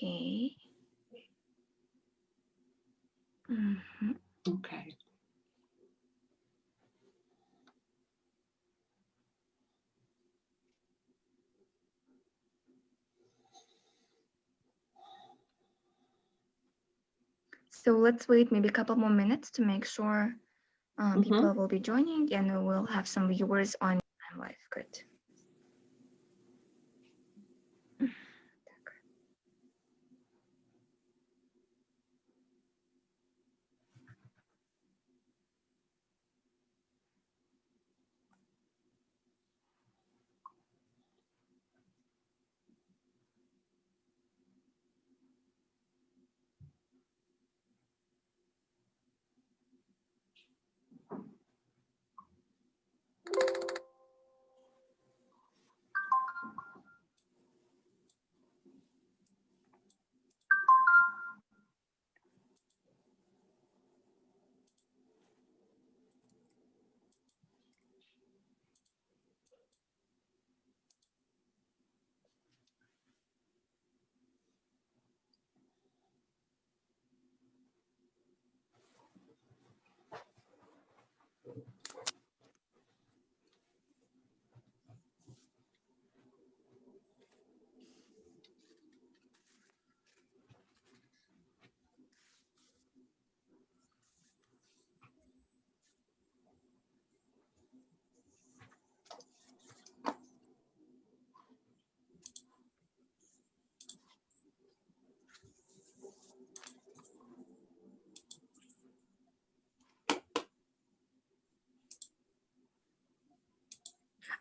Okay. Okay. So let's wait maybe a couple more minutes to make sure people will be joining, and we'll have some viewers on live. Good.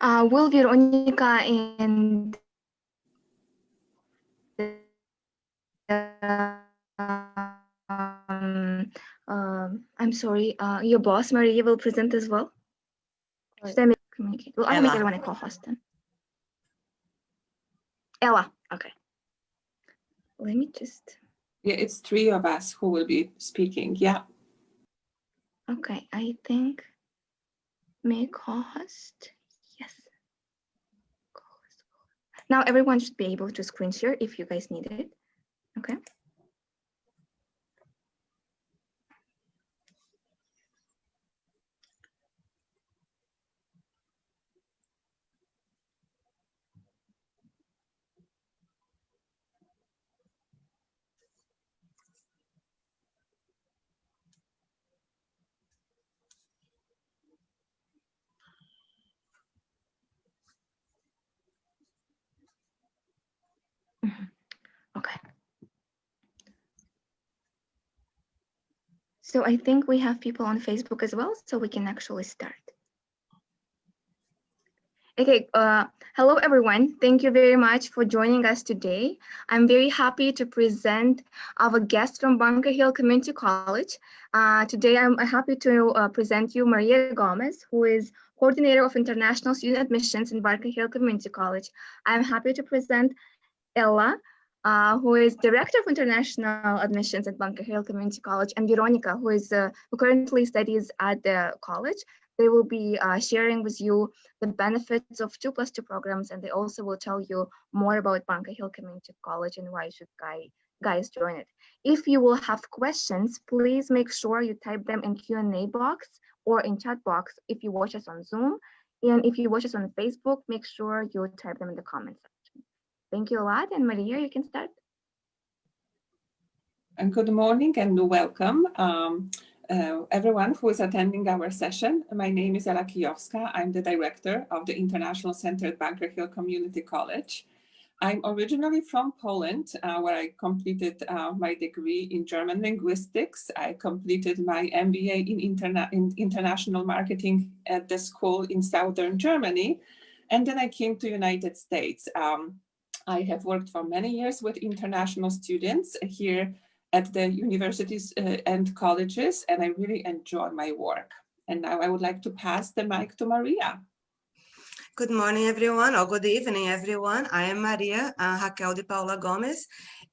Will Veronica and I'm sorry, your boss Maria will present as well. Should I communicate? Well, I will make everyone a co-host then. Ella, okay. Let me just. Yeah, it's 3 of us who will be speaking. Yeah. Okay, I think make co-host. Yes. Co-host. Now everyone should be able to screen share if you guys need it. Okay. Okay. So I think we have people on Facebook as well, so we can actually start. Okay, hello everyone. Thank you very much for joining us today. I'm very happy to present our guest from Bunker Hill Community College. Today I'm happy to present you Maria Gomez, who is Coordinator of International Student Admissions in Bunker Hill Community College. I'm happy to present Ella, who is Director of International Admissions at Bunker Hill Community College, and Veronica, who currently studies at the college. They will be sharing with you the benefits of 2+2 programs, and they also will tell you more about Bunker Hill Community College and why should guys join it. If you will have questions, please make sure you type them in Q&A box or in chat box if you watch us on Zoom. And if you watch us on Facebook, make sure you type them in the comments section. Thank you a lot. And Maria, you can start. And good morning and welcome. Everyone who is attending our session. My name is Ela Kijowska. I'm the director of the International Center at Bunker Hill Community College. I'm originally from Poland, where I completed my degree in German linguistics. I completed my MBA in international marketing at the school in Southern Germany. And then I came to United States. I have worked for many years with international students here at the universities and colleges, and I really enjoy my work. And now I would like to pass the mic to Maria. Good morning, everyone, or good evening, everyone. I am Maria Raquel de Paula Gomez,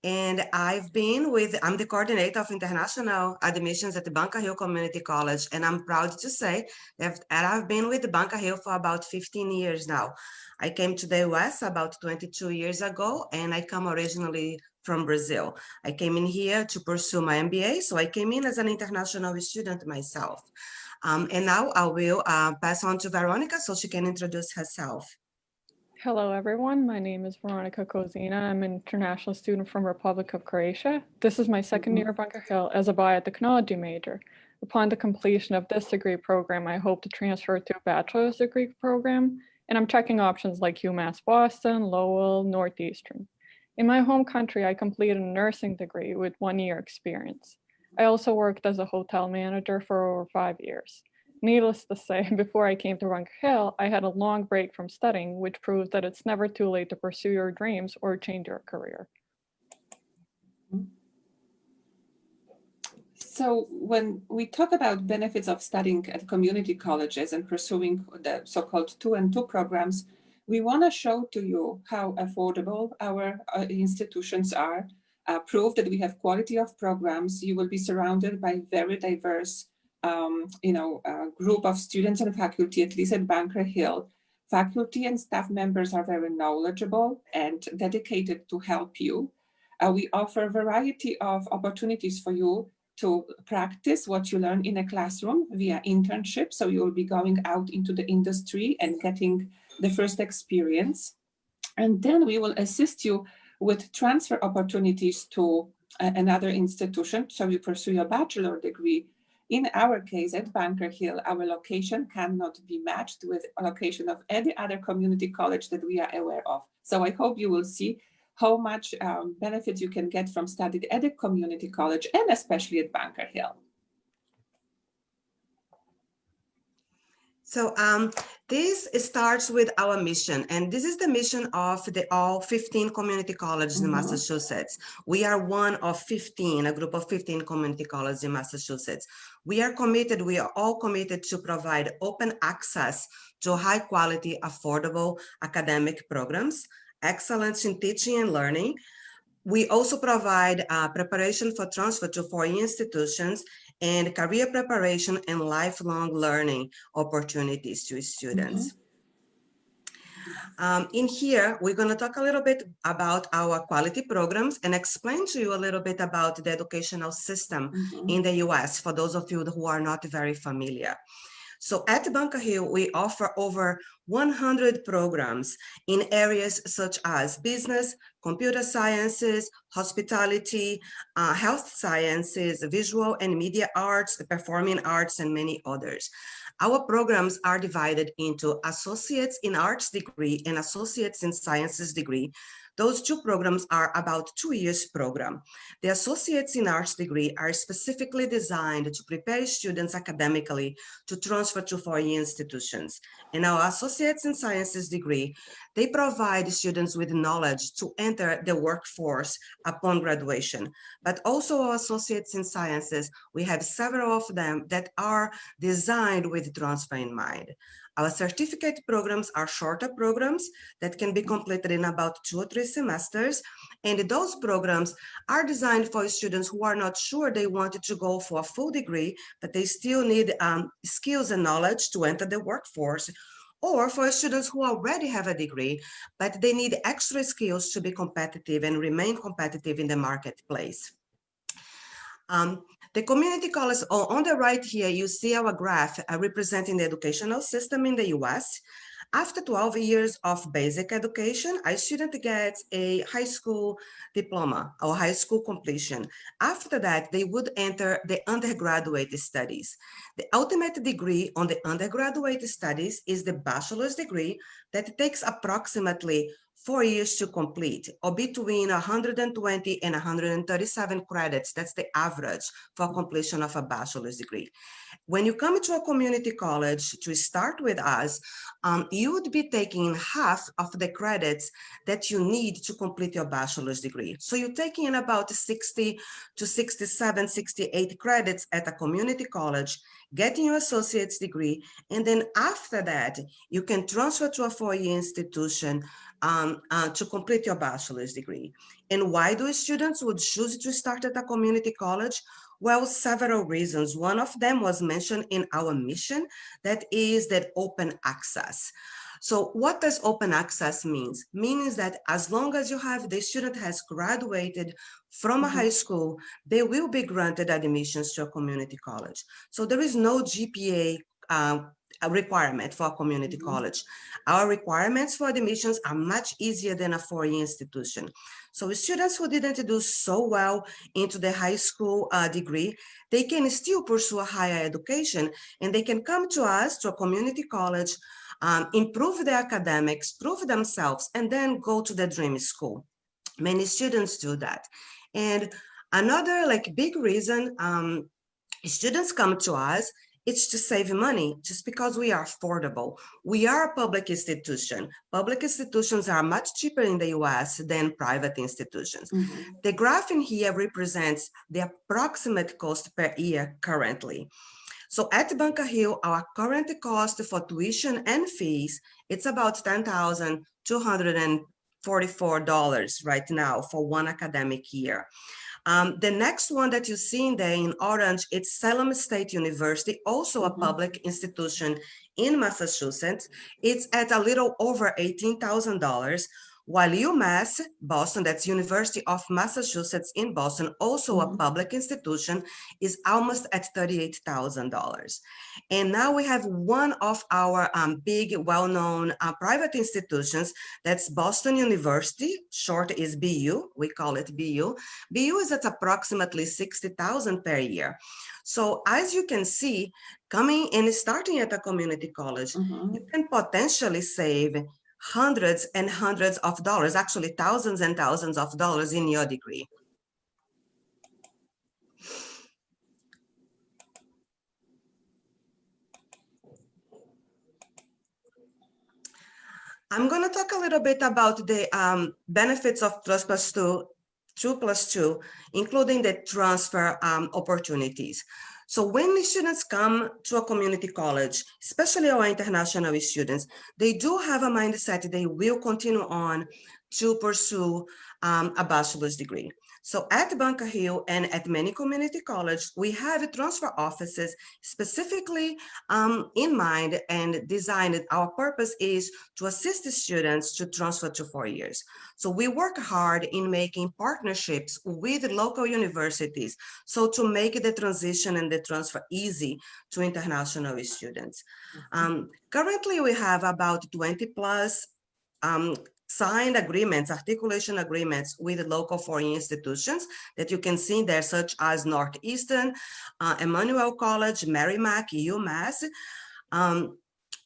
and I'm the coordinator of international admissions at the Bunker Hill Community College, and I'm proud to say that I've been with the Bunker Hill for about 15 years now. I came to the US about 22 years ago, and I come originally from Brazil. I came in here to pursue my MBA, so I came in as an international student myself. And now I will pass on to Veronica so she can introduce herself. Hello, everyone. My name is Veronica Kozina. I'm an international student from Republic of Croatia. This is my second year at Bunker Hill as a biotechnology major. Upon the completion of this degree program, I hope to transfer to a bachelor's degree program, and I'm checking options like UMass Boston, Lowell, Northeastern. In my home country, I completed a nursing degree with 1 year experience. I also worked as a hotel manager for over 5 years. Needless to say, before I came to Bunker Hill, I had a long break from studying, which proves that it's never too late to pursue your dreams or change your career. So when we talk about benefits of studying at community colleges and pursuing the so-called 2-and-2 programs, we want to show to you how affordable our institutions are, prove that we have quality of programs. You will be surrounded by very diverse group of students and faculty, at least at Bunker Hill. Faculty and staff members are very knowledgeable and dedicated to help you. We offer a variety of opportunities for you to practice what you learn in a classroom via internship. So you will be going out into the industry and getting the first experience. And then we will assist you with transfer opportunities to another institution. So you pursue your bachelor degree. In our case at Bunker Hill, our location cannot be matched with a location of any other community college that we are aware of. So I hope you will see how much benefit you can get from studying at a community college and especially at Bunker Hill. So this starts with our mission, and this is the mission of all 15 community colleges in Massachusetts. We are one of 15, a group of 15 community colleges in Massachusetts. We are all committed to provide open access to high quality, affordable academic programs, excellence in teaching and learning. We also provide preparation for transfer to foreign institutions and career preparation and lifelong learning opportunities to students. In here, we're going to talk a little bit about our quality programs and explain to you a little bit about the educational system in the US for those of you who are not very familiar. So at Bunker Hill, we offer over 100 programs in areas such as business, computer sciences, hospitality, health sciences, visual and media arts, performing arts, and many others. Our programs are divided into Associates in Arts degree and Associates in Sciences degree. Those two programs are about 2 years program. The Associates in Arts degree are specifically designed to prepare students academically to transfer to foreign institutions. And our Associates in Sciences degree, they provide students with knowledge to enter the workforce upon graduation. But also our Associates in Sciences, we have several of them that are designed with transfer in mind. Our certificate programs are shorter programs that can be completed in about 2 or 3 semesters. And those programs are designed for students who are not sure they wanted to go for a full degree, but they still need skills and knowledge to enter the workforce, or for students who already have a degree, but they need extra skills to be competitive and remain competitive in the marketplace. The community college, on the right here, you see our graph representing the educational system in the US. After 12 years of basic education, a student gets a high school diploma or high school completion. After that, they would enter the undergraduate studies. The ultimate degree on the undergraduate studies is the bachelor's degree that takes approximately 4 years to complete, or between 120 and 137 credits. That's the average for completion of a bachelor's degree. When you come to a community college to start with us, you would be taking half of the credits that you need to complete your bachelor's degree. So you're taking about 60 to 67, 68 credits at a community college, getting your associate's degree, and then after that, you can transfer to a four-year institution to complete your bachelor's degree. And why do students would choose to start at a community college? Well, several reasons. One of them was mentioned in our mission, that is that open access. So what does open access means? Means that as long as the student has graduated from a high school, they will be granted admissions to a community college. So there is no GPA a requirement for a community college. Our requirements for admissions are much easier than a four-year institution. So students who didn't do so well into the high school degree, they can still pursue a higher education, and they can come to us, to a community college, improve their academics, prove themselves, and then go to the dream school. Many students do that. And another big reason students come to us, it's to save money, just because we are affordable. We are a public institution. Public institutions are much cheaper in the US than private institutions. The graph in here represents the approximate cost per year currently. So at Bunker Hill, our current cost for tuition and fees, it's about $10,244 right now for one academic year. The next one that you see in there in orange, it's Salem State University, also a public institution in Massachusetts. It's at a little over $18,000, while UMass Boston, that's University of Massachusetts in Boston, also a public institution, is almost at $38,000. And now we have one of our big, well-known private institutions, that's Boston University, short is BU, we call it BU. BU is at approximately $60,000 per year. So as you can see, coming and starting at a community college, you can potentially save hundreds and hundreds of dollars, actually thousands and thousands of dollars in your degree. I'm going to talk a little bit about the benefits of 2+2, including the transfer opportunities. So when the students come to a community college, especially our international students, they do have a mindset they will continue on to pursue a bachelor's degree. So at Bunker Hill and at many community colleges, we have transfer offices specifically in mind and designed. Our purpose is to assist the students to transfer to 4 years. So we work hard in making partnerships with local universities, so to make the transition and the transfer easy to international students. Currently, we have about 20 plus signed agreements, articulation agreements with local foreign institutions that you can see there, such as Northeastern, Emmanuel College, Merrimack, UMass.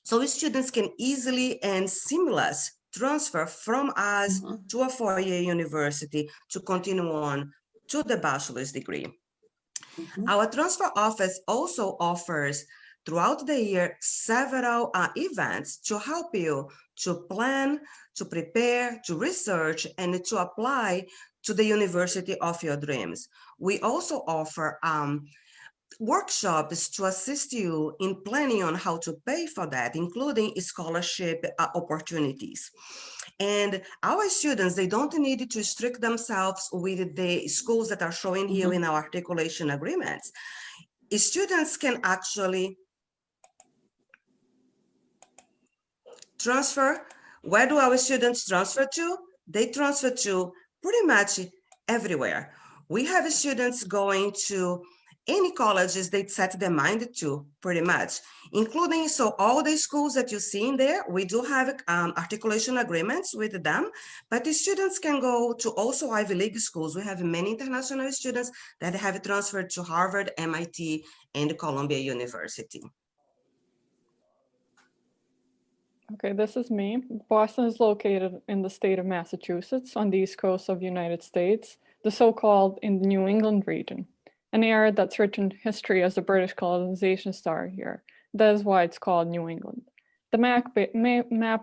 So students can easily and seamless transfer from us to a four-year university to continue on to the bachelor's degree. Our transfer office also offers throughout the year several events to help you to plan, to prepare, to research, and to apply to the university of your dreams. We also offer workshops to assist you in planning on how to pay for that, including scholarship opportunities. And our students, they don't need to restrict themselves with the schools that are showing here in our articulation agreements. Students can actually transfer. Where do our students transfer to? They transfer to pretty much everywhere. We have students going to any colleges they set their mind to, pretty much, including, so all the schools that you see in there, we do have articulation agreements with them, but the students can go to also Ivy League schools. We have many international students that have transferred to Harvard, MIT, and Columbia University. Okay, this is me. Boston is located in the state of Massachusetts on the east coast of the United States, the so-called in the New England region, an area that's rich in history as the British colonization started here. That is why it's called New England. The map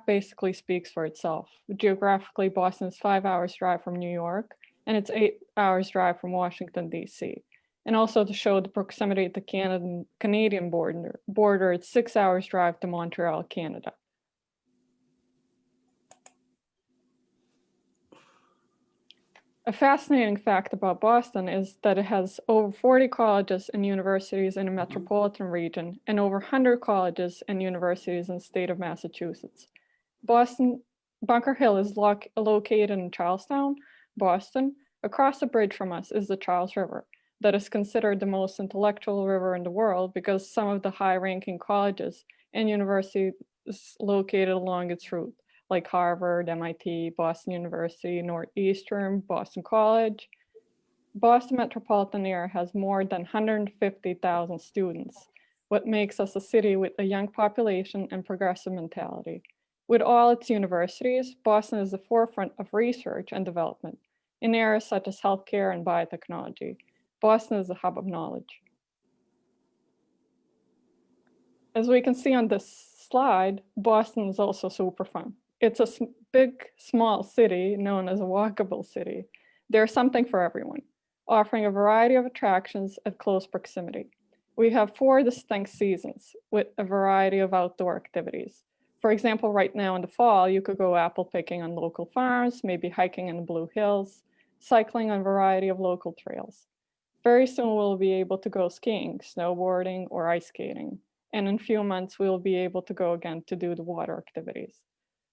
basically speaks for itself. Geographically, Boston is 5 hours drive from New York, and it's 8 hours drive from Washington, D.C. And also to show the proximity to the Canadian border, it's 6 hours drive to Montreal, Canada. A fascinating fact about Boston is that it has over 40 colleges and universities in the metropolitan region and over 100 colleges and universities in the state of Massachusetts. Bunker Hill is located in Charlestown, Boston. Across the bridge from us is the Charles River, that is considered the most intellectual river in the world because some of the high-ranking colleges and universities located along its route, like Harvard, MIT, Boston University, Northeastern, Boston College. Boston metropolitan area has more than 150,000 students, what makes us a city with a young population and progressive mentality. With all its universities, Boston is the forefront of research and development in areas such as healthcare and biotechnology. Boston is a hub of knowledge. As we can see on this slide, Boston is also super fun. It's a big, small city known as a walkable city. There's something for everyone, offering a variety of attractions at close proximity. We have 4 distinct seasons with a variety of outdoor activities. For example, right now in the fall, you could go apple picking on local farms, maybe hiking in the Blue Hills, cycling on a variety of local trails. Very soon we'll be able to go skiing, snowboarding, or ice skating. And in a few months, we'll be able to go again to do the water activities.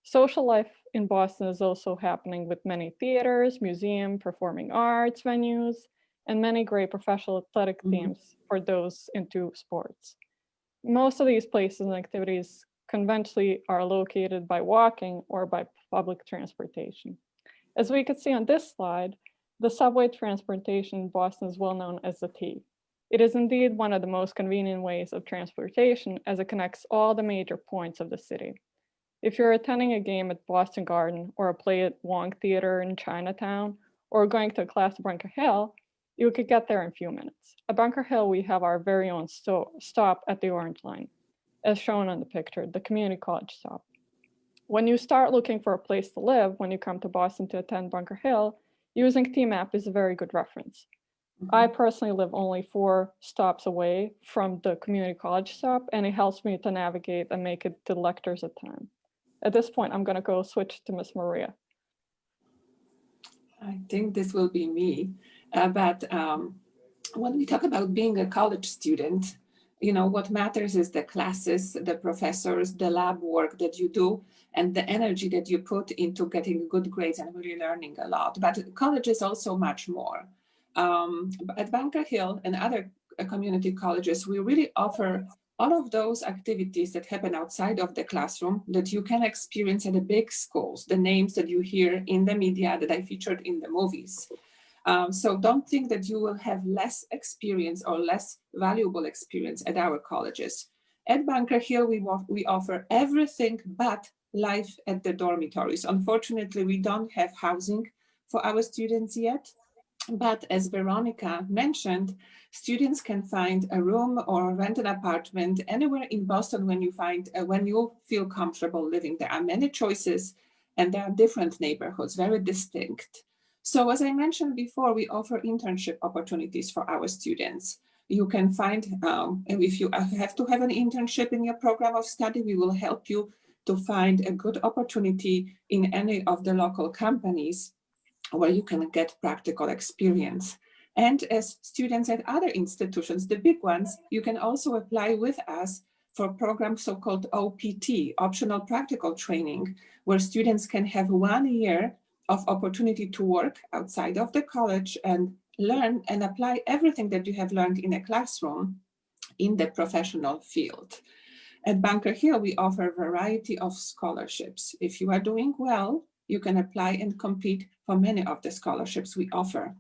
Social life in Boston is also happening with many theaters, museums, performing arts venues, and many great professional athletic teams for those into sports. Most of these places and activities conventionally are located by walking or by public transportation. As we can see on this slide, the subway transportation in Boston is well known as the T. It is indeed one of the most convenient ways of transportation as it connects all the major points of the city. If you're attending a game at Boston Garden or a play at Wong Theater in Chinatown, or going to a class at Bunker Hill, you could get there in a few minutes. At Bunker Hill, we have our very own stop at the Orange Line, as shown on the picture, the community college stop. When you start looking for a place to live, when you come to Boston to attend Bunker Hill, using TMAP is a very good reference. I personally live only 4 stops away from the community college stop, and it helps me to navigate and make it to lectures at time. At this point, I'm going to go switch to Miss Maria. I think this will be me. But when we talk about being a college student, you know, what matters is the classes, the professors, the lab work that you do, and the energy that you put into getting good grades and really learning a lot. But college is also much more. At Bunker Hill and other community colleges, we really offer all of those activities that happen outside of the classroom that you can experience at the big schools, the names that you hear in the media that I featured in the movies. So don't think that you will have less experience or less valuable experience at our colleges. At Bunker Hill, we offer everything but life at the dormitories. Unfortunately, we don't have housing for our students yet. But as Veronica mentioned, students can find a room or rent an apartment anywhere in Boston when you feel comfortable living. There are many choices and there are different neighborhoods, very distinct. So as I mentioned before, we offer internship opportunities for our students. You can find, if you have to have an internship in your program of study, we will help you to find a good opportunity in any of the local companies where you can get practical experience. And as students at other institutions, the big ones, you can also apply with us for programs so-called OPT, optional practical training, where students can have 1 year of opportunity to work outside of the college and learn and apply everything that you have learned in a classroom in the professional field. At Bunker Hill, we offer a variety of scholarships. If you are doing well, you can apply and compete for many of the scholarships we offer.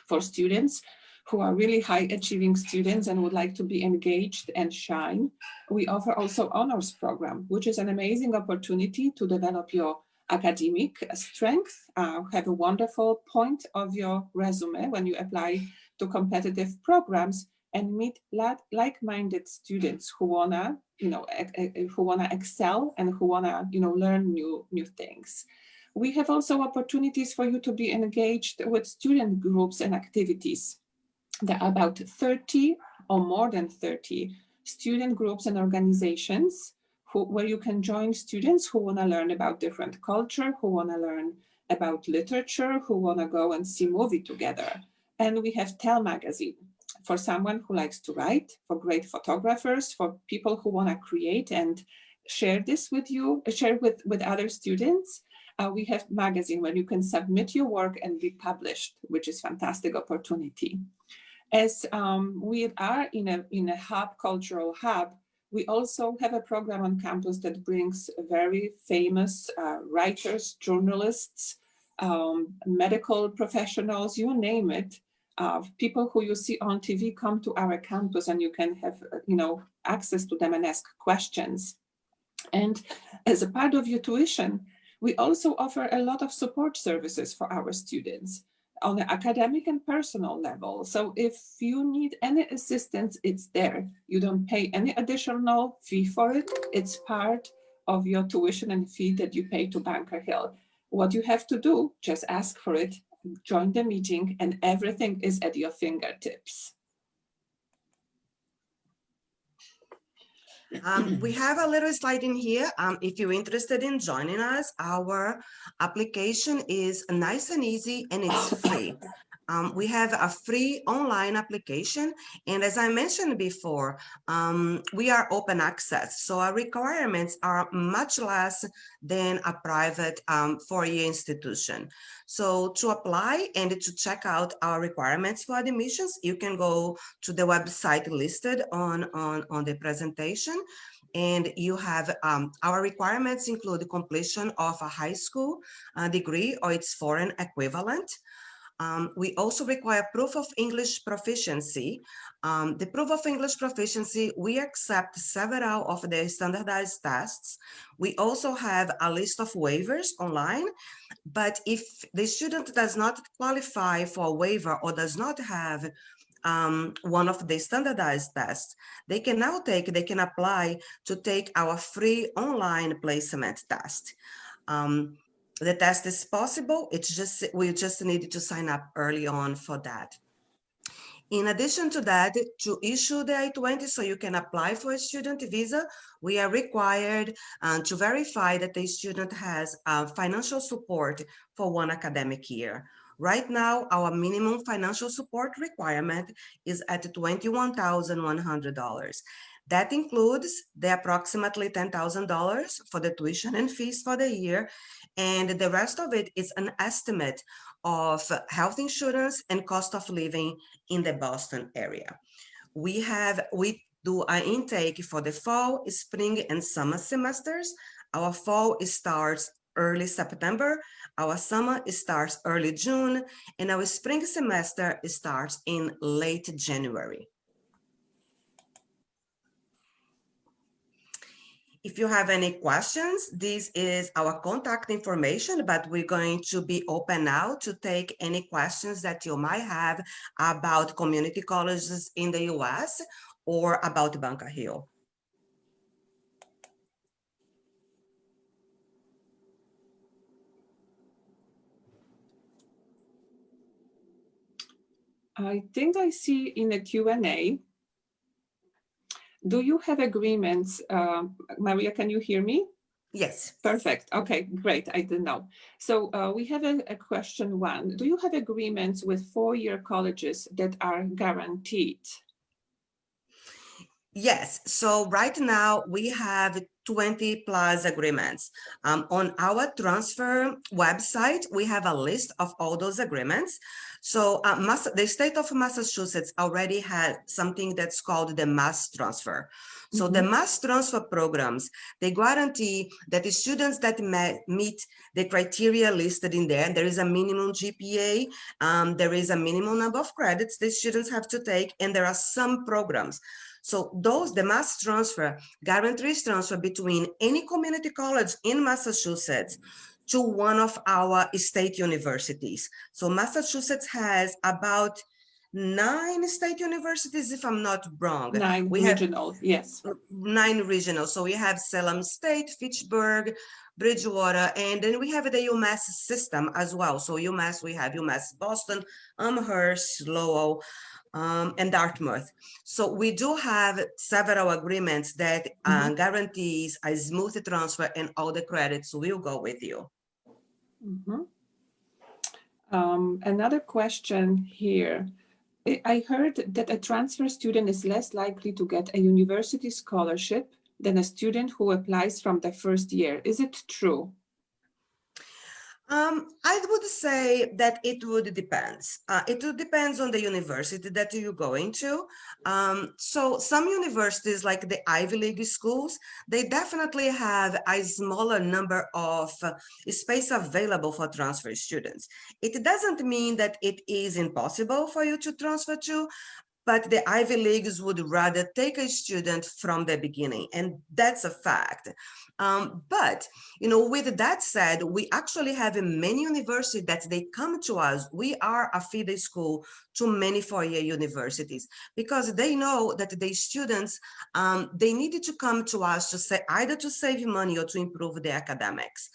For students who are really high achieving students and would like to be engaged and shine, we offer also honors program, which is an amazing opportunity to develop your academic strength, have a wonderful point of your resume when you apply to competitive programs, and meet like-minded students who wanna, excel and who wanna, learn new things. We have also opportunities for you to be engaged with student groups and activities. There are about 30 or more than 30 student groups and organizations where you can join students who want to learn about different culture, who want to learn about literature, who want to go and see movie together. And we have Tell Magazine for someone who likes to write, for great photographers, for people who want to create and share this with you, share with other students. We have magazine where you can submit your work and be published, which is fantastic opportunity. As we are in a hub, cultural hub, we also have a program on campus that brings very famous writers, journalists, medical professionals, you name it. People who you see on TV come to our campus, and you can have access to them and ask questions. And as a part of your tuition, we also offer a lot of support services for our students on the academic and personal level. So if you need any assistance, it's there. You don't pay any additional fee for it. It's part of your tuition and fee that you pay to Bunker Hill. What you have to do, just ask for it, join the meeting, and everything is at your fingertips. We have a little slide in here. If you're interested in joining us, our application is nice and easy, and it's free. We have a free online application, and as I mentioned before, we are open access, so our requirements are much less than a private four-year institution. So to apply and to check out our requirements for admissions, you can go to the website listed on the presentation, and you have our requirements include completion of a high school degree or its foreign equivalent. We also require proof of English proficiency. The proof of English proficiency, we accept several of the standardized tests. We also have a list of waivers online, but if the student does not qualify for a waiver or does not have one of the standardized tests, they can apply to take our free online placement test. The test is possible. We just need to sign up early on for that. In addition to that, to issue the I-20 so you can apply for a student visa, we are required to verify that the student has financial support for one academic year. Right now, our minimum financial support requirement is at $21,100. That includes the approximately $10,000 for the tuition and fees for the year, and the rest of it is an estimate of health insurance and cost of living in the Boston area. We do an intake for the fall, spring, and summer semesters. Our fall starts early September, our summer starts early June, and our spring semester starts in late January. If you have any questions, this is our contact information, but we're going to be open now to take any questions that you might have about community colleges in the US or about Bunker Hill. I think I see in the Q&A. Do you have agreements? Maria, can you hear me? Yes. Perfect. Okay, great. I didn't know. So we have a question one. Do you have agreements with four-year colleges that are guaranteed? Yes. So right now we have 20 plus agreements. On our transfer website, we have a list of all those agreements. So the state of Massachusetts already had something that's called the mass transfer. So the mass transfer programs, they guarantee that the students that meet the criteria listed in there, there is a minimum GPA, there is a minimum number of credits the students have to take, and there are some programs. So the mass transfer guarantees transfer between any community college in Massachusetts to one of our state universities. So Massachusetts has about 9 state universities, if I'm not wrong. 9 regional, yes. 9 regional. So we have Salem State, Fitchburg, Bridgewater, and then we have the UMass system as well. So we have UMass Boston, Amherst, Lowell, and Dartmouth. So we do have several agreements that guarantees a smooth transfer, and all the credits will go with you. Another question here. I heard that a transfer student is less likely to get a university scholarship than a student who applies from the first year. Is it true? I would say that it would depend. It would depends on the university that you're going to. So some universities, like the Ivy League schools, they definitely have a smaller number of space available for transfer students. It doesn't mean that it is impossible for you to transfer to, but the Ivy Leagues would rather take a student from the beginning, and that's a fact. But with that said, we actually have many universities that they come to us. We are a feeder school to many four-year universities because they know that the students they needed to come to us to say either to save money or to improve their academics.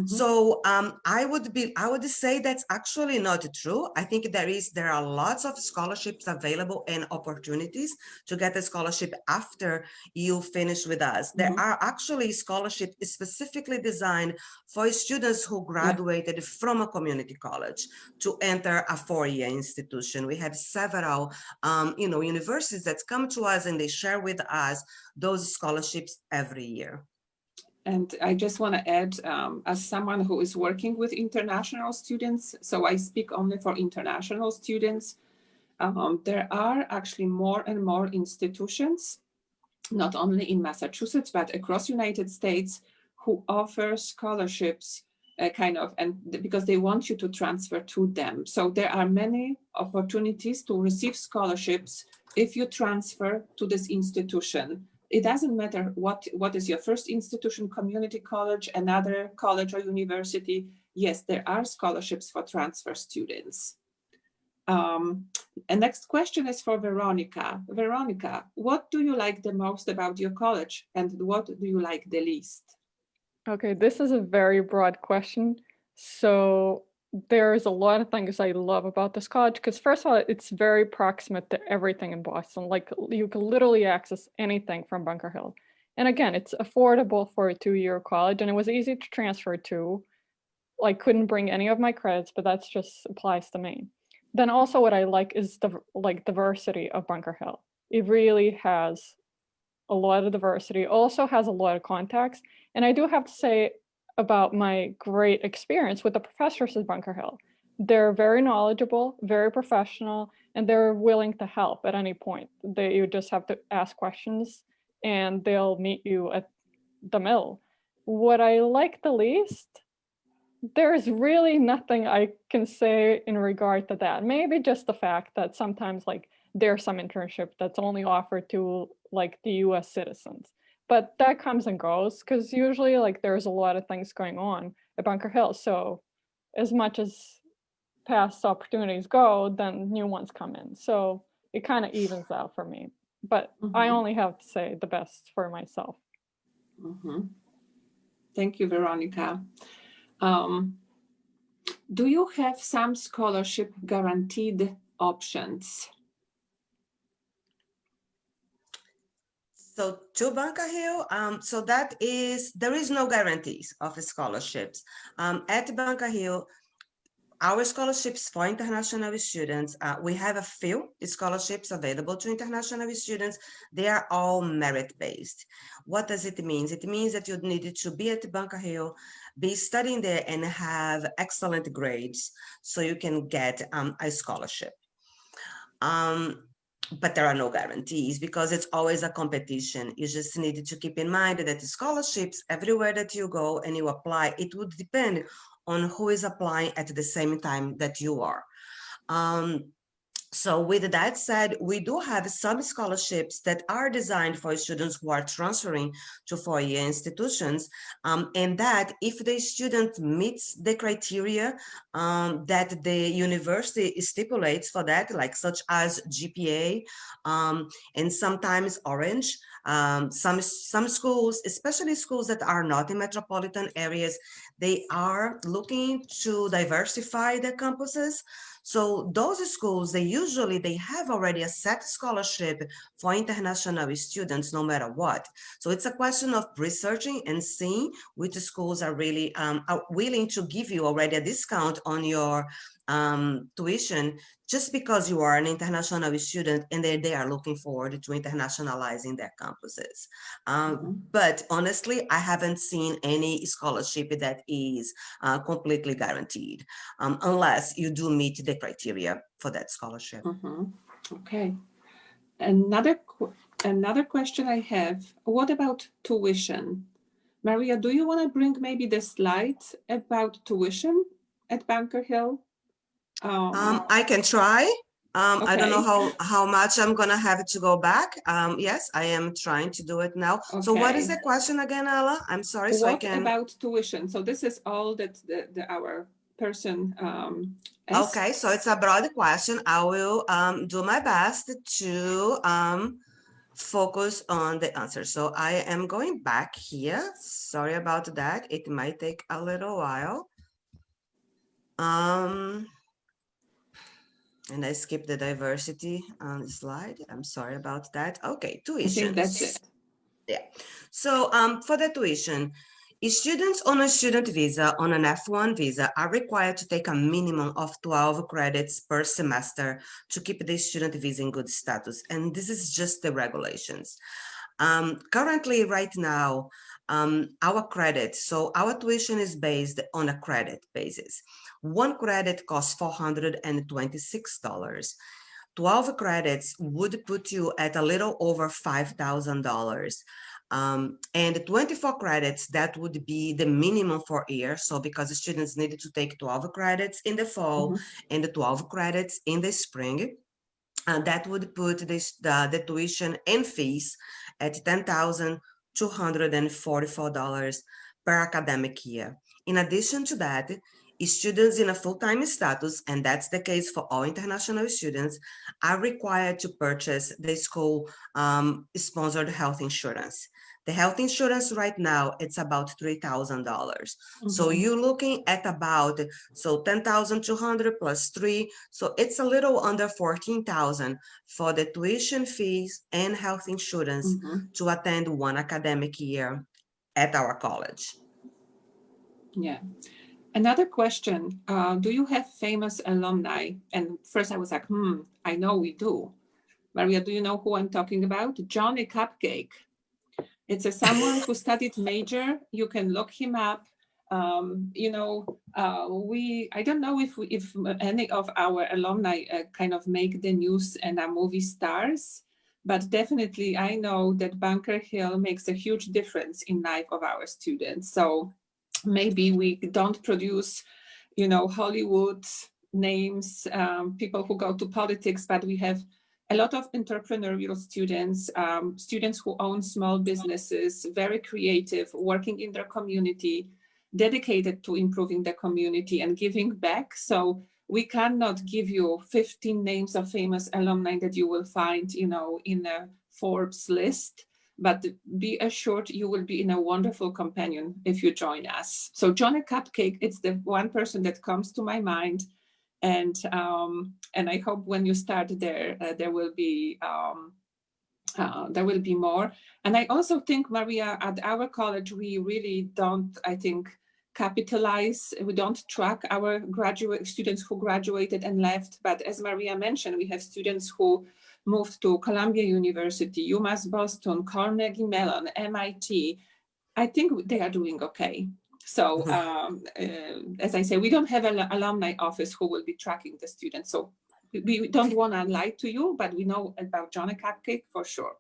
So I would say that's actually not true. I think there are lots of scholarships available and opportunities to get a scholarship after you finish with us. There are actually scholarships specifically designed for students who graduated from a community college to enter a four-year institution. We have several universities that come to us and they share with us those scholarships every year. And I just want to add, as someone who is working with international students, so I speak only for international students, there are actually more and more institutions, not only in Massachusetts, but across United States, who offer scholarships because they want you to transfer to them. So there are many opportunities to receive scholarships if you transfer to this institution. It doesn't matter what is your first institution, community college, another college or university. Yes, there are scholarships for transfer students. And next question is for Veronica. Veronica, what do you like the most about your college and what do you like the least? Okay, this is a very broad question. So there's a lot of things I love about this college because first of all, it's very proximate to everything in Boston. Like you can literally access anything from Bunker Hill. And again, it's affordable for a 2-year college and it was easy to transfer to. Like couldn't bring any of my credits, but that's just applies to me. Then also what I like is the diversity of Bunker Hill. It really has a lot of diversity, also has a lot of contacts. And I do have to say about my great experience with the professors at Bunker Hill. They're very knowledgeable, very professional, and they're willing to help at any point. You just have to ask questions and they'll meet you at the mill. What I like the least, there's really nothing I can say in regard to that. Maybe just the fact that sometimes there's some internship that's only offered to the US citizens. But that comes and goes because usually there's a lot of things going on at Bunker Hill. So as much as past opportunities go, then new ones come in. So it kind of evens out for me. But I only have to say the best for myself. Thank you, Veronica. Do you have some scholarship guaranteed options? So to Bunker Hill, there is no guarantees of scholarships. At Bunker Hill, our scholarships for international students, we have a few scholarships available to international students. They are all merit-based. What does it mean? It means that you need to be at Bunker Hill, be studying there and have excellent grades so you can get a scholarship. But there are no guarantees because it's always a competition. You just need to keep in mind that the scholarships, everywhere that you go and you apply, it would depend on who is applying at the same time that you are. So with that said, we do have some scholarships that are designed for students who are transferring to four-year institutions, and that if the student meets the criteria that the university stipulates for that, such as GPA, and sometimes Orange, some schools, especially schools that are not in metropolitan areas, they are looking to diversify their campuses. So those schools, they have already a set scholarship for international students, no matter what. So it's a question of researching and seeing which schools are really are willing to give you already a discount on your tuition, just because you are an international student and they are looking forward to internationalizing their campuses. But honestly, I haven't seen any scholarship that is completely guaranteed, unless you do meet the criteria for that scholarship. Okay. Another question I have, what about tuition? Maria, do you want to bring maybe the slides about tuition at Bunker Hill? I can try. I don't know Okay. how much I'm gonna have to go back. Yes, I am trying to do it now. So what is Okay. the question again, Ella? I'm sorry, so I What can. about tuition? So this is all that our person asked. Okay, so it's a broad question. I will do my best to focus on the answer. So I am going back here. Sorry about that. It might take a little while. And I skipped the diversity on the slide. I'm sorry about that. Okay, tuition. I think that's it. Yeah. So for the tuition, students on a student visa, on an F1 visa, are required to take a minimum of 12 credits per semester to keep the student visa in good status. And this is just the regulations. Currently, right now, our credit, so our tuition is based on a credit basis. One credit costs $426. 12 credits would put you at a little over $5,000. And 24 credits, that would be the minimum for a year. So because the students needed to take 12 credits in the fall and the 12 credits in the spring, that would put the tuition and fees at $10,244 per academic year. In addition to that, students in a full-time status, and that's the case for all international students, are required to purchase the school sponsored health insurance. The health insurance right now, it's about $3,000. So you're looking at about, so 10,200 plus 3, so it's a little under 14,000 for the tuition fees and health insurance to attend one academic year at our college. Yeah. Another question, do you have famous alumni? And first I was like, I know we do. Maria, do you know who I'm talking about? Johnny Cupcake. It's someone who studied major. You can look him up. I don't know if any of our alumni kind of make the news and are movie stars, but definitely I know that Bunker Hill makes a huge difference in life of our students. So maybe we don't produce, Hollywood names, people who go to politics, but we have a lot of entrepreneurial students, students who own small businesses, very creative, working in their community, dedicated to improving the community and giving back. So we cannot give you 15 names of famous alumni that you will find, in a Forbes list, but be assured you will be in a wonderful companion if you join us. So Johnny Cupcake, it's the one person that comes to my mind. And I hope when you start there, there will be more. And I also think, Maria, at our college, we really don't, I think, capitalize. We don't track our graduate students who graduated and left. But as Maria mentioned, we have students who moved to Columbia University, UMass Boston, Carnegie Mellon, MIT. I think they are doing okay. So as I say, we don't have an alumni office who will be tracking the students. So we don't want to lie to you, but we know about Johnny Cupcake for sure.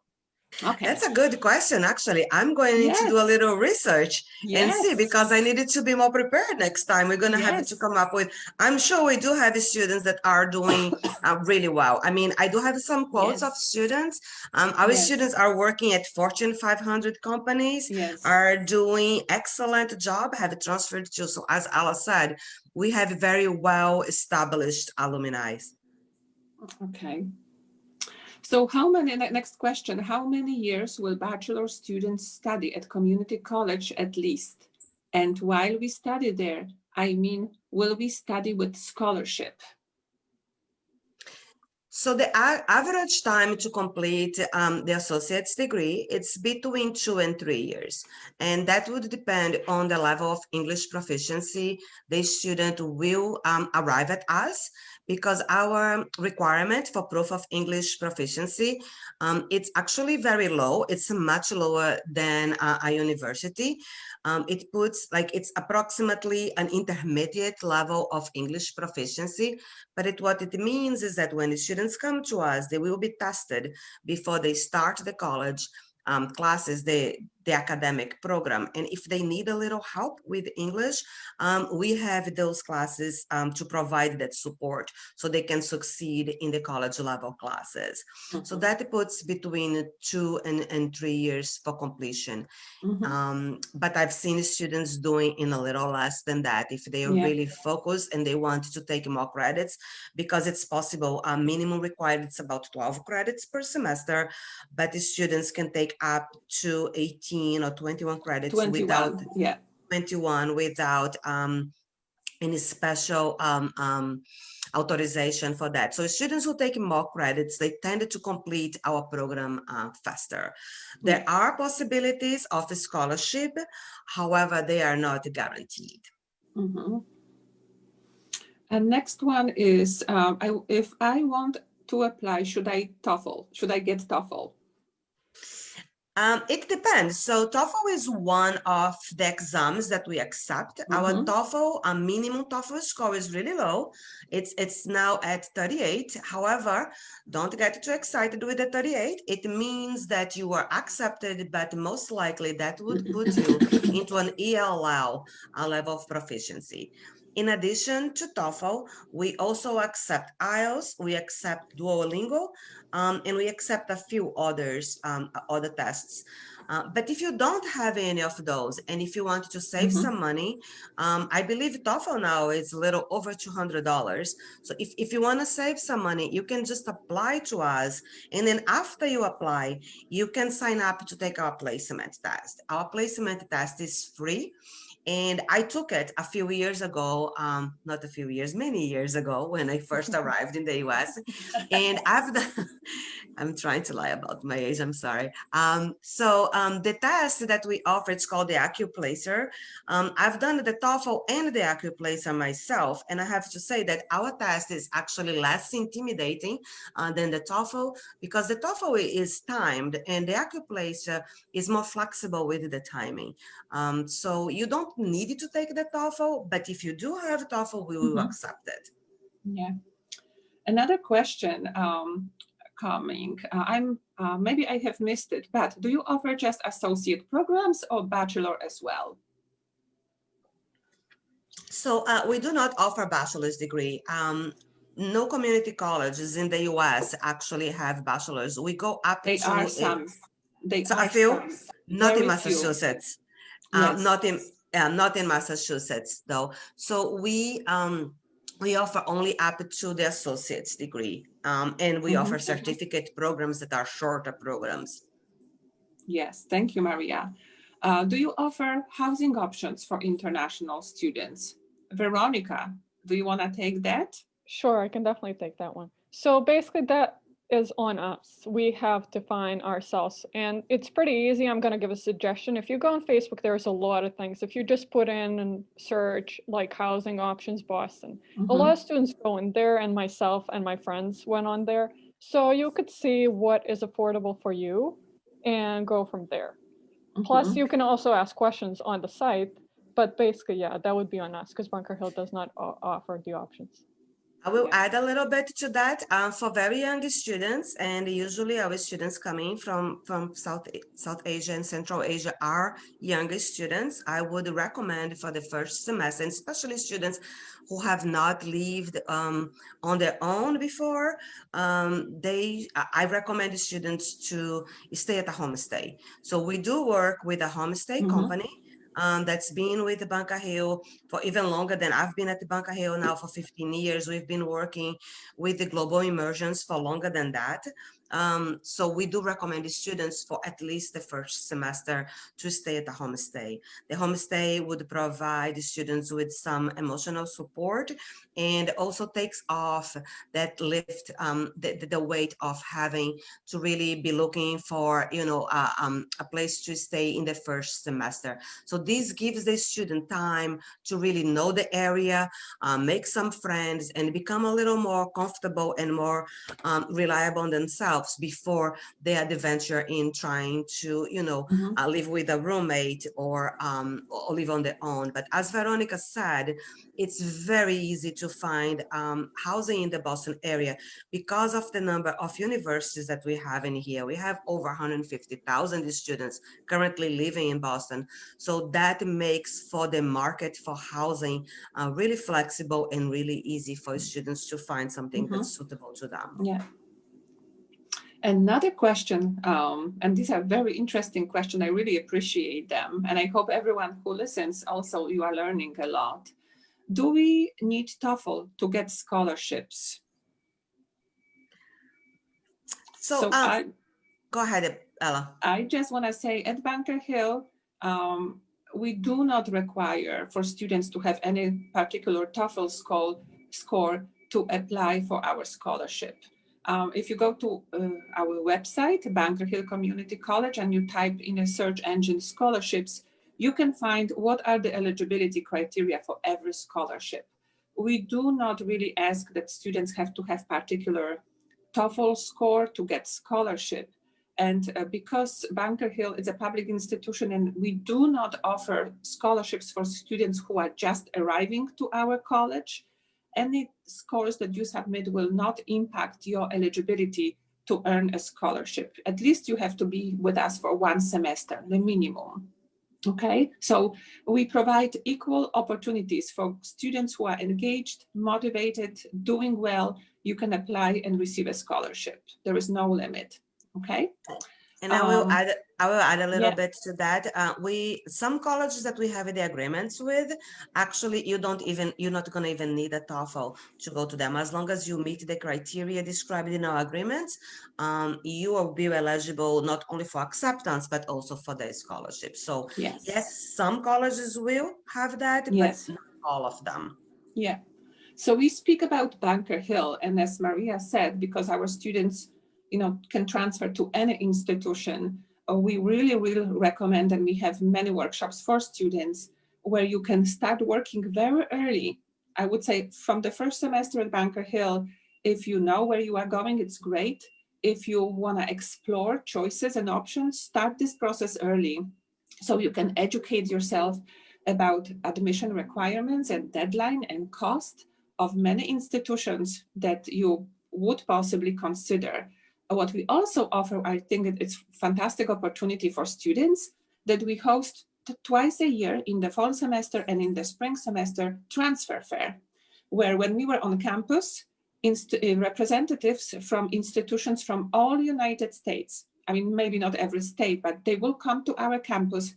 Okay. That's a good question, actually. I'm going to do a little research and see, because I needed to be more prepared next time. We're going to have to come up with, I'm sure we do have students that are doing really well. I mean, I do have some quotes of students. Our students are working at Fortune 500 companies, are doing excellent job, have transferred to, so as Ala said, we have very well established alumni. Okay. So next question, how many years will bachelor students study at community college at least? And while we study there, I mean, will we study with scholarship? So the average time to complete the associate's degree, it's between 2 and 3 years. And that would depend on the level of English proficiency the student will arrive at us, because our requirement for proof of English proficiency, it's actually very low. It's much lower than a university. It puts it's approximately an intermediate level of English proficiency. But what it means is that when the students come to us, they will be tested before they start the college classes, the academic program. And if they need a little help with English, we have those classes to provide that support so they can succeed in the college level classes. Mm-hmm. So that puts between 2 and 3 years for completion. Mm-hmm. But I've seen students doing in a little less than that if they are really focused and they want to take more credits, because it's possible. Minimum required, it's about 12 credits per semester, but the students can take up to 18 or 21 credits 21 without any special authorization for that. So students who take more credits, they tend to complete our program faster. There are possibilities of a scholarship, however, they are not guaranteed. Mm-hmm. And next one is, if I want to apply, should I get TOEFL? It depends. So TOEFL is one of the exams that we accept. Our TOEFL, minimum TOEFL score is really low. It's now at 38. However, don't get too excited with the 38. It means that you are accepted, but most likely that would put you into an ELL, a level of proficiency. In addition to TOEFL, we also accept IELTS, we accept Duolingo, and we accept a few others, other tests. But if you don't have any of those, and if you want to save some money, I believe TOEFL now is a little over $200. So if you want to save some money, you can just apply to us. And then after you apply, you can sign up to take our placement test. Our placement test is free. And I took it a few years ago, not a few years, many years ago when I first arrived in the US. And I've done, I'm trying to lie about my age, I'm sorry. The test that we offer, it's called the AccuPlacer. I've done the TOEFL and the AccuPlacer myself. And I have to say that our test is actually less intimidating than the TOEFL, because the TOEFL is timed and the AccuPlacer is more flexible with the timing. So you don't need to take the TOEFL, but if you do have TOEFL, we will accept it. Yeah. Another question coming. Maybe I have missed it, but do you offer just associate programs or bachelor as well? So we do not offer bachelor's degree. No community colleges in the US actually have bachelor's. We go up They to are some. a few, not in Massachusetts. Yes. Not in Massachusetts though. So we offer only up to the associate's degree, and we offer certificate programs that are shorter programs. Yes, thank you, Maria. Do you offer housing options for international students? Veronica, do you want to take that? Sure, I can definitely take that one. So basically that is on us. We have to find ourselves, and it's pretty easy. I'm going to give a suggestion. If you go on Facebook, there's a lot of things. If you just put in and search like housing options Boston, a lot of students go in there, and myself and my friends went on there. So you could see what is affordable for you and go from there. Plus, you can also ask questions on the site, but basically, yeah, that would be on us because Bunker Hill does not offer the options. I will add a little bit to that. For very young students, and usually our students coming from South Asia and Central Asia are younger students, I would recommend for the first semester, and especially students who have not lived on their own before, I recommend students to stay at a homestay. So we do work with a homestay company that's been with the Bunker Hill for even longer than I've been at the Bunker Hill now for 15 years. We've been working with the global immersions for longer than that. So we do recommend the students for at least the first semester to stay at the homestay. The homestay would provide the students with some emotional support and also takes off that lift, the weight of having to really be looking for, a place to stay in the first semester. So this gives the student time to really know the area, make some friends, and become a little more comfortable and more reliable on themselves before they adventure in trying to, live with a roommate or live on their own. But as Veronica said, it's very easy to find housing in the Boston area because of the number of universities that we have in here. We have over 150,000 students currently living in Boston. So that makes for the market for housing really flexible and really easy for students to find something that's suitable to them. Yeah. Another question, and these are very interesting questions. I really appreciate them. And I hope everyone who listens also, you are learning a lot. Do we need TOEFL to get scholarships? So go ahead, Ella. I just want to say at Bunker Hill, we do not require for students to have any particular TOEFL score to apply for our scholarship. If you go to our website, Bunker Hill Community College, and you type in a search engine scholarships, you can find what are the eligibility criteria for every scholarship. We do not really ask that students have to have particular TOEFL score to get scholarship. And because Bunker Hill is a public institution and we do not offer scholarships for students who are just arriving to our college, any scores that you submit will not impact your eligibility to earn a scholarship. At least you have to be with us for one semester, the minimum. Okay, so we provide equal opportunities for students who are engaged, motivated, doing well. You can apply and receive a scholarship. There is no limit. Okay. And I will add a little bit to that. Some colleges that we have the agreements with, actually, you're not going to even need a TOEFL to go to them. As long as you meet the criteria described in our agreements, you will be eligible not only for acceptance, but also for the scholarship. So yes, some colleges will have that, but not all of them. Yeah. So we speak about Bunker Hill, and as Maria said, because our students can transfer to any institution, we really recommend, and we have many workshops for students where you can start working very early. I would say from the first semester at Bunker Hill, if you know where you are going, it's great. If you want to explore choices and options, start this process early so you can educate yourself about admission requirements and deadline and cost of many institutions that you would possibly consider. What we also offer, I think it's a fantastic opportunity for students, that we host twice a year in the fall semester and in the spring semester transfer fair, where when we were on campus, representatives from institutions from all United States, I mean, maybe not every state, but they will come to our campus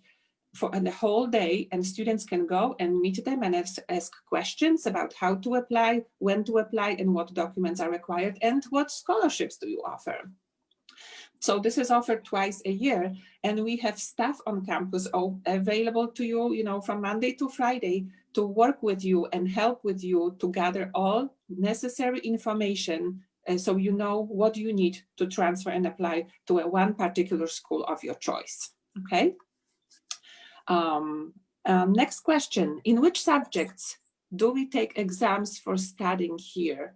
for the whole day, and students can go and meet them and ask questions about how to apply, when to apply, and what documents are required, and what scholarships do you offer. So this is offered twice a year, and we have staff on campus available to you, from Monday to Friday to work with you and help with you to gather all necessary information so you know what you need to transfer and apply to one particular school of your choice. Okay. Next question. In which subjects do we take exams for studying here?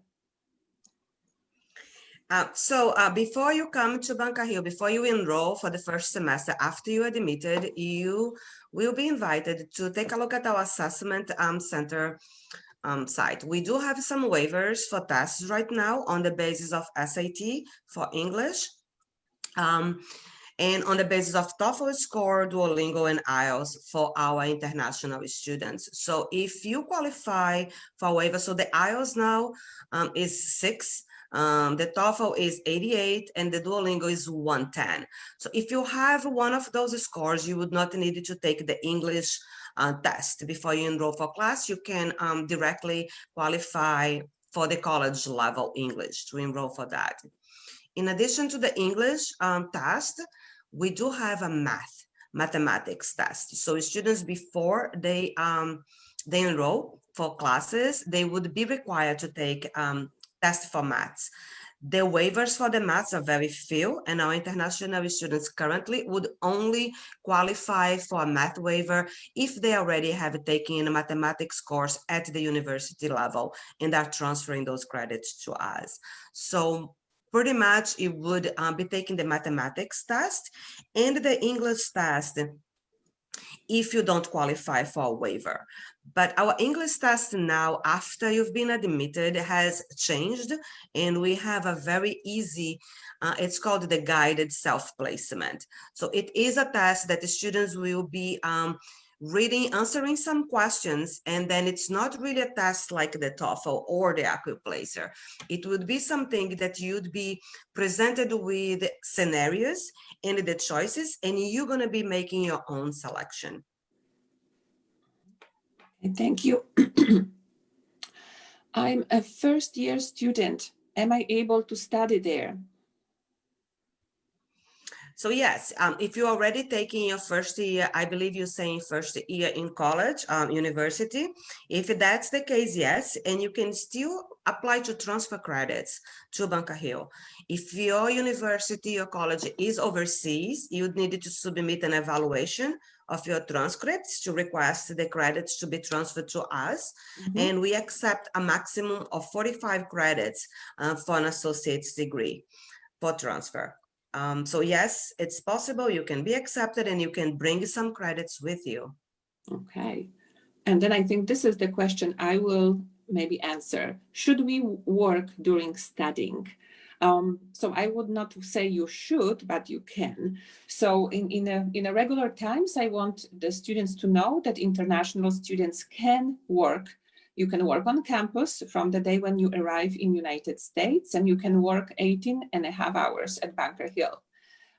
Before you come to Bunker Hill, before you enroll for the first semester, after you are admitted, you will be invited to take a look at our assessment center site. We do have some waivers for tests right now on the basis of SAT for English. And on the basis of TOEFL score, Duolingo, and IELTS for our international students. So if you qualify for waiver, so the IELTS now is 6, the TOEFL is 88, and the Duolingo is 110. So if you have one of those scores, you would not need to take the English test before you enroll for class. You can directly qualify for the college level English to enroll for that. In addition to the English test, we do have a mathematics test. So students, before they enroll for classes, they would be required to take test for maths. The waivers for the maths are very few, and our international students currently would only qualify for a math waiver if they already have taken a mathematics course at the university level and are transferring those credits to us. So pretty much it would be taking the mathematics test and the English test if you don't qualify for a waiver. But our English test now, after you've been admitted, has changed, and we have a very easy, it's called the guided self-placement. So it is a test that the students will be reading, answering some questions, and then it's not really a test like the TOEFL or the Accuplacer. It would be something that you'd be presented with scenarios and the choices, and you're going to be making your own selection. Thank you. I'm a first-year student. Am I able to study there? So yes, if you're already taking your first year, I believe you're saying first year in college, university. If that's the case, yes, and you can still apply to transfer credits to Bunker Hill. If your university or college is overseas, you need to submit an evaluation of your transcripts to request the credits to be transferred to us. And we accept a maximum of 45 credits for an associate's degree for transfer. So yes, it's possible. You can be accepted and you can bring some credits with you. Okay. And then I think this is the question I will maybe answer. Should we work during studying? So I would not say you should, but you can. So in a regular times, I want the students to know that international students can work. You can work on campus from the day when you arrive in United States, and you can work 18.5 hours at Bunker Hill.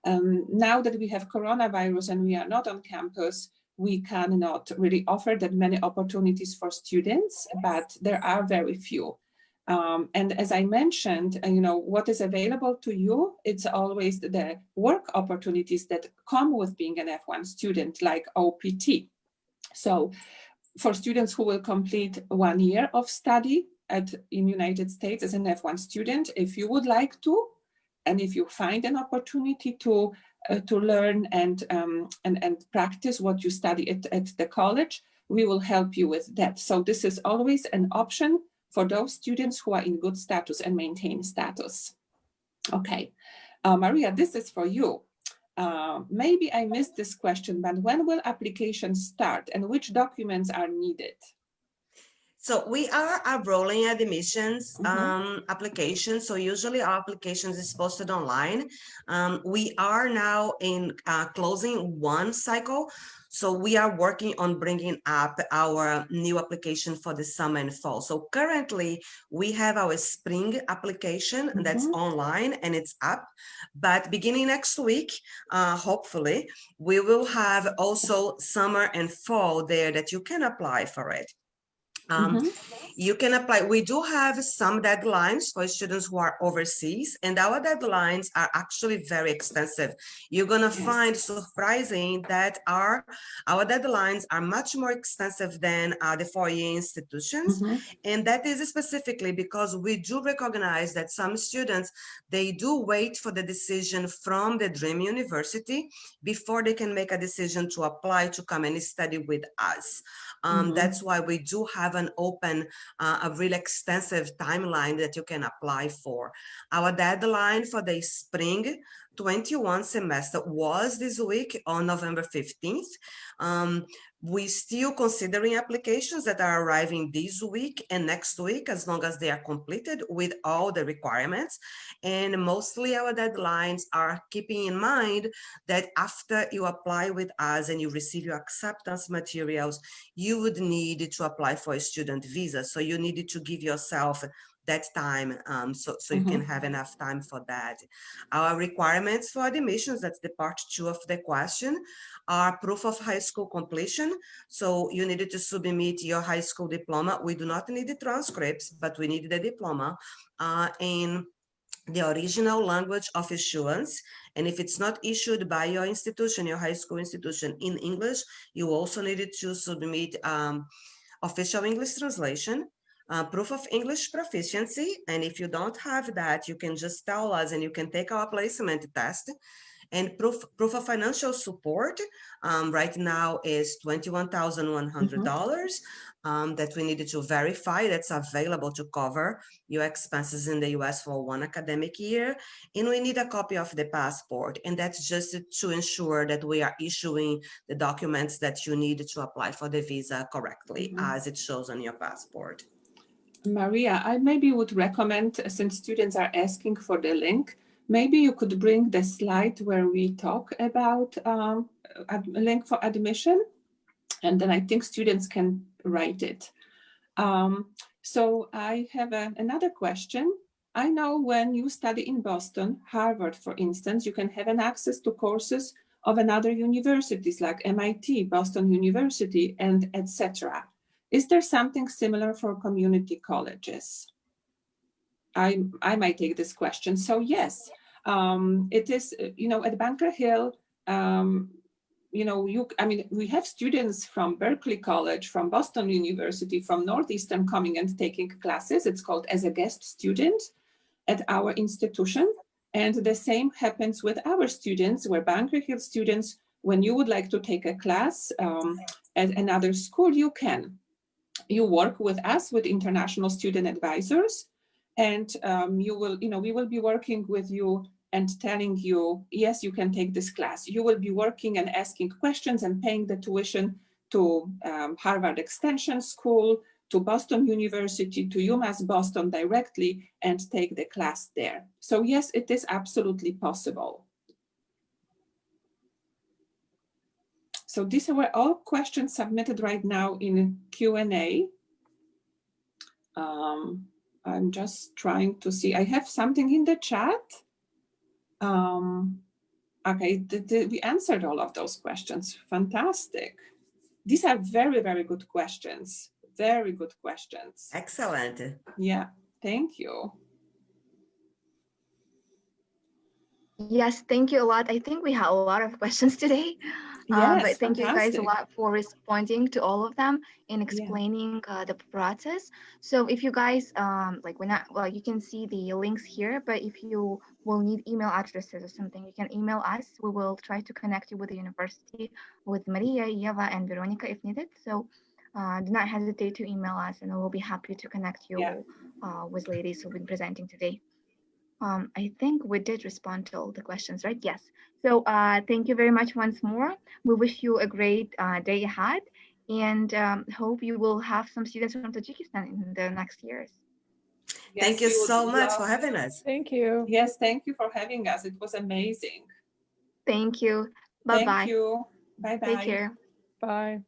Now that we have coronavirus and we are not on campus, we cannot really offer that many opportunities for students, but there are very few. And as I mentioned, what is available to you, it's always the work opportunities that come with being an F1 student, like OPT. So for students who will complete 1 year of study in United States as an F1 student, if you would like to, and if you find an opportunity to learn and practice what you study at the college, we will help you with that. So this is always an option for those students who are in good status and maintain status. Okay, Maria, this is for you. Maybe I missed this question, but when will applications start and which documents are needed? So we are rolling admissions application. So usually our applications is posted online. We are now in closing one cycle. So we are working on bringing up our new application for the summer and fall. So currently we have our spring application that's online and it's up. But beginning next week, hopefully, we will have also summer and fall there that you can apply for it. You can apply. We do have some deadlines for students who are overseas, and our deadlines are actually very extensive. You're going to find surprising that our deadlines are much more extensive than the four-year institutions. And that is specifically because we do recognize that some students, they do wait for the decision from the Dream University before they can make a decision to apply to come and study with us. That's why we do have an open, a really extensive timeline that you can apply for. Our deadline for the spring 21 semester was this week on November 15th. We're still considering applications that are arriving this week and next week, as long as they are completed with all the requirements. And mostly our deadlines are keeping in mind that after you apply with us and you receive your acceptance materials, you would need to apply for a student visa. So you needed to give yourself that time, so you can have enough time for that. Our requirements for admissions, that's the part 2 of the question, are proof of high school completion. So you needed to submit your high school diploma. We do not need the transcripts, but we need the diploma. And the original language of issuance. And if it's not issued by your institution, your high school institution in English, you also needed to submit official English translation, proof of English proficiency. And if you don't have that, you can just tell us and you can take our placement test. And proof of financial support right now is $21,100 that we needed to verify that's available to cover your expenses in the US for 1 academic year. And we need a copy of the passport. And that's just to ensure that we are issuing the documents that you need to apply for the visa correctly as it shows on your passport. Maria, I maybe would recommend, since students are asking for the link, maybe you could bring the slide where we talk about a link for admission, and then I think students can write it. So I have another question. I know when you study in Boston, Harvard, for instance, you can have an access to courses of another universities like MIT, Boston University, and etc. Is there something similar for community colleges? I might take this question. So yes, it is, at Bunker Hill, we have students from Berkeley College, from Boston University, from Northeastern coming and taking classes. It's called as a guest student at our institution. And the same happens with our students, where Bunker Hill students, when you would like to take a class at another school, you can. You work with us, with international student advisors, and we will be working with you and telling you, yes, you can take this class. You will be working and asking questions and paying the tuition to Harvard Extension School, to Boston University, to UMass Boston directly, and take the class there. So yes, it is absolutely possible. So these were all questions submitted right now in Q&A. I'm just trying to see. I have something in the chat. Okay, we answered all of those questions. Fantastic. These are very, very good questions. Very good questions. Excellent. Yeah, thank you. Yes, thank you a lot. I think we had a lot of questions today. Yes, but thank you guys a fantastic. lot for responding to all of them and explaining the process. So if you guys you can see the links here, but if you will need email addresses or something, you can email us. We will try to connect you with the university, with Maria, Eva, and Veronica if needed. So do not hesitate to email us, and we'll be happy to connect you with ladies who've been presenting today. I think we did respond to all the questions, right? Yes. So thank you very much once more. We wish you a great day ahead, and hope you will have some students from Tajikistan in the next years. Yes, thank you so much for having us. Thank you. Yes, thank you for having us. It was amazing. Thank you. Bye-bye. Thank you. Bye-bye. Take care. Bye.